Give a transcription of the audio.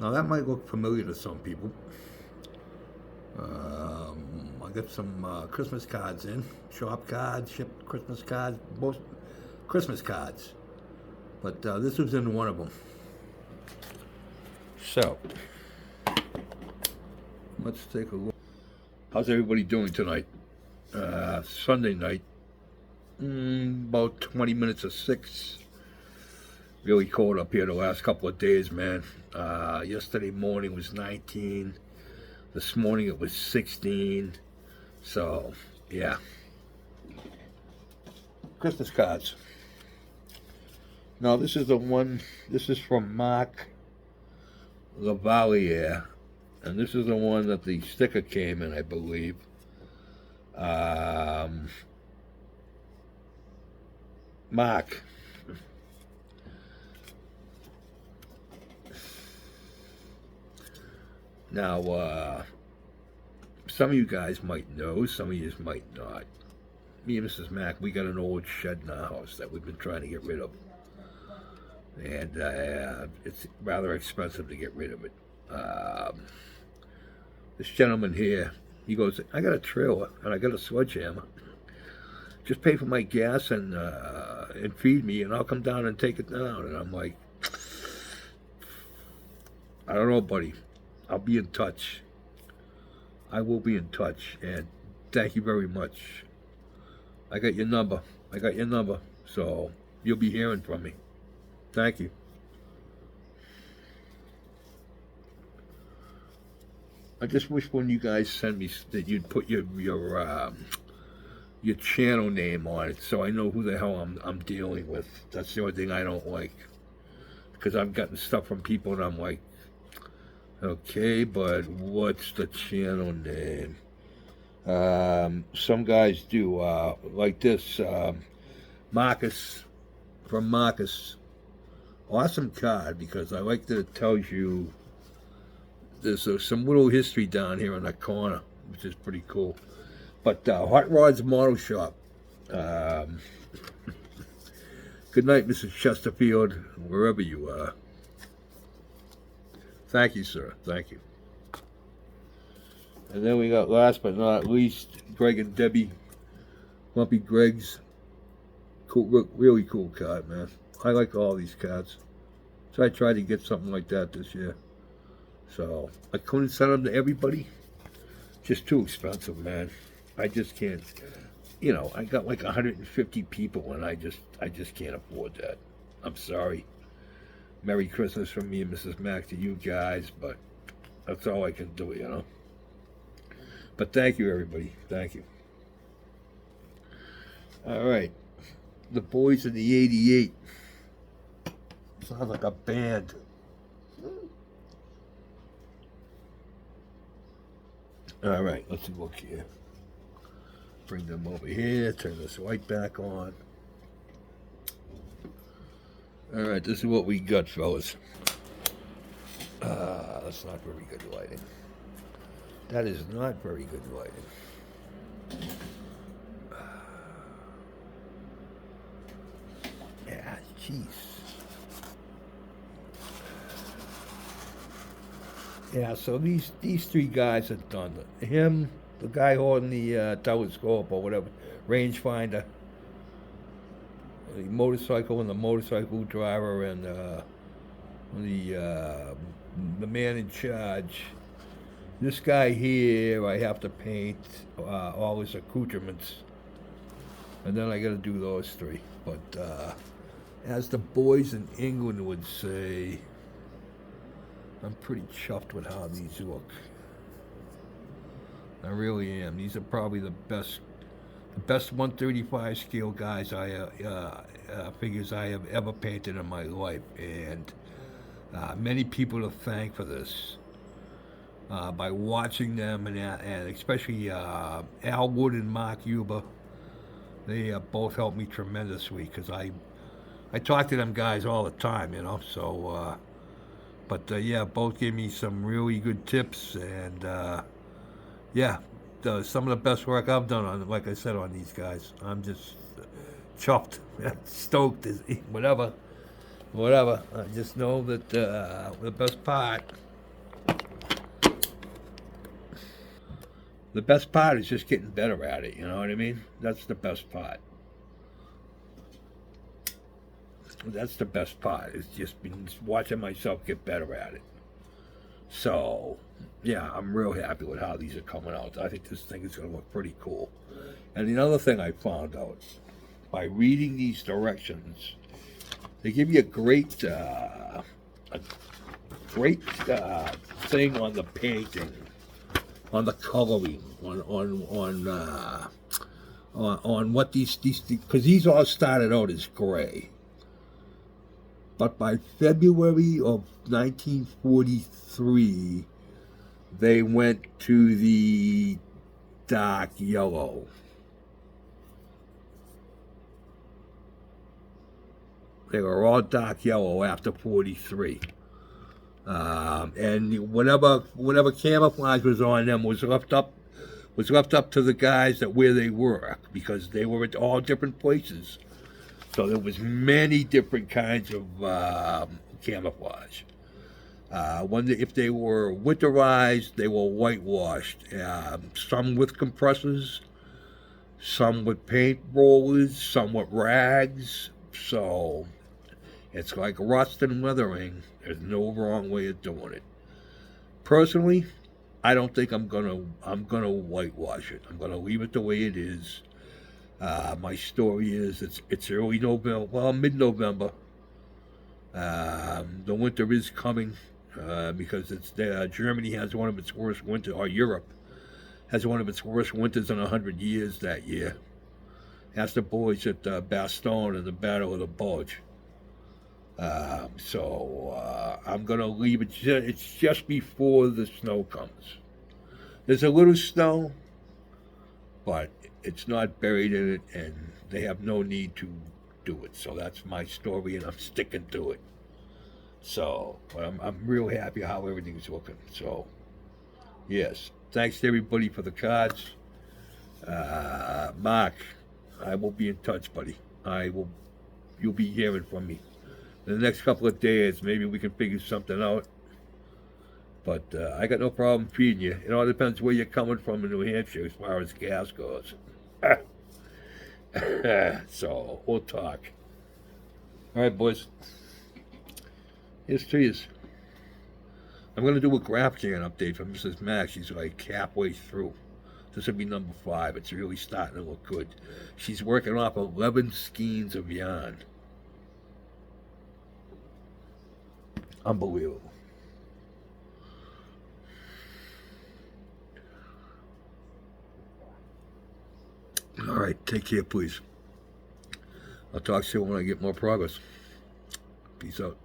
Now that might look familiar to some people. I got some Christmas cards in, shop cards, shipped Christmas cards, most Christmas cards. But this was in one of them. So, let's take a look. How's everybody doing tonight? Sunday night, about 20 minutes of 6. Really cold up here the last couple of days, man. Yesterday morning was 19. This morning it was 16. So, yeah. Christmas cards. Now, this is the one, this is from Mark Lavalier. And this is the one that the sticker came in, I believe. Mark. Now, some of you guys might know, some of you might not. Me and Mrs. Mack, we got an old shed in our house that we've been trying to get rid of. And it's rather expensive to get rid of it. This gentleman here, he goes, I got a trailer and I got a sledgehammer. Just pay for my gas and feed me, and I'll come down and take it down. And I'm like, I don't know, buddy. I'll be in touch. I will be in touch, and thank you very much. I got your number. So you'll be hearing from me. Thank you. I just wish when you guys send me that you'd put your channel name on it, so I know who the hell I'm dealing with. That's the only thing I don't like, because I've gotten stuff from people and I'm like, okay, but what's the channel name? Some guys do like this. Marcus, from Marcus. Awesome card, because I like that it tells you there's some little history down here in the corner, which is pretty cool. But Hot Rods Model Shop. Good night, Mrs. Chesterfield, wherever you are. Thank you, sir. Thank you. And then we got, last but not least, Greg and Debbie. Lumpy Greg's. Cool, really cool card, man. I like all these cards. So I tried to get something like that this year. So I couldn't send them to everybody. Just too expensive, man. I just can't. You know, I got like 150 people, and I just can't afford that. I'm sorry. Merry Christmas from me and Mrs. Mac to you guys, but that's all I can do, you know. But thank you, everybody. Thank you. All right. The Boys of the 88. Sounds like a band. All right, let's look here. Bring them over here. Turn this light back on. All right, this is what we got, fellas. That's not very good lighting. That is not very good lighting. Yeah, jeez. Yeah, so these three guys have done it. Him, the guy holding the telescope or whatever, rangefinder, the motorcycle and the motorcycle driver, and the man in charge. This guy here, I have to paint all his accoutrements, and then I got to do those three. But as the boys in England would say, I'm pretty chuffed with how these look. I really am. These are probably the best 135 scale guys figures I have ever painted in my life, and many people to thank for this. By watching them, and especially Al Wood and Mark Huber, they both helped me tremendously, because I talk to them guys all the time, you know. So, yeah, both gave me some really good tips, and yeah, some of the best work I've done on, like I said, on these guys. I'm just chuffed, stoked, whatever. I just know that the best part The best part is just getting better at it. You know what I mean? That's the best part. That's the best part. It's just been watching myself get better at it. So, yeah, I'm real happy with how these are coming out. I think this thing is going to look pretty cool. And the other thing I found out by reading these directions, they give you a great thing on the painting, on the coloring, on what these because these all started out as gray. But by February of 1943, they went to the dark yellow. They were all dark yellow after 43. And whatever camouflage was on them was left up to the guys that where they were, because they were at all different places. So there was many different kinds of camouflage. If they were winterized, they were whitewashed. Some with compressors, some with paint rollers, some with rags. So it's like rust and weathering. There's no wrong way of doing it. Personally, I don't think I'm gonna whitewash it. I'm gonna leave it the way it is. My story is it's early November, well, mid-November. The winter is coming because Germany has one of its worst winters, or Europe has one of its worst winters in 100 years that year. That's the boys at Bastogne in the Battle of the Bulge. So I'm gonna leave it. It's just before the snow comes. There's a little snow, but it's not buried in it, and they have no need to do it. So that's my story, and I'm sticking to it. So, but I'm real happy how everything's looking. So, yes, thanks to everybody for the cards. Mark, I will be in touch, buddy. You'll be hearing from me in the next couple of days. Maybe we can figure something out. But I got no problem feeding you. It all depends where you're coming from in New Hampshire as far as gas goes. So, we'll talk. All right, boys. Here's to you. I'm going to do a graph can update for Mrs. Mac. She's like halfway through. This will be number 5. It's really starting to look good. She's working off 11 skeins of yarn. Unbelievable. All right, take care, please. I'll talk to you when I get more progress. Peace out.